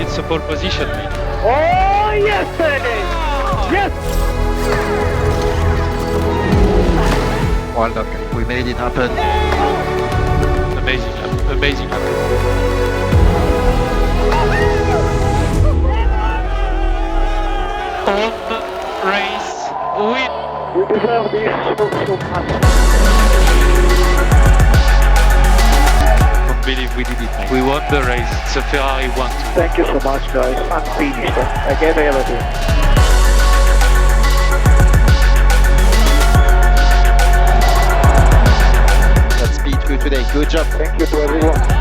It's a pole position, mate. Oh, yes, Sergey! Yes! Well done, we made it happen. Amazing lap. Amazing lap. On race win. You deserve this so much. Can't believe we did it, mate. We won the race. It's a Ferrari 1-2. Thank you so much, guys. I'm finished. I get everything. That's P2 today, good job. Thank you to everyone.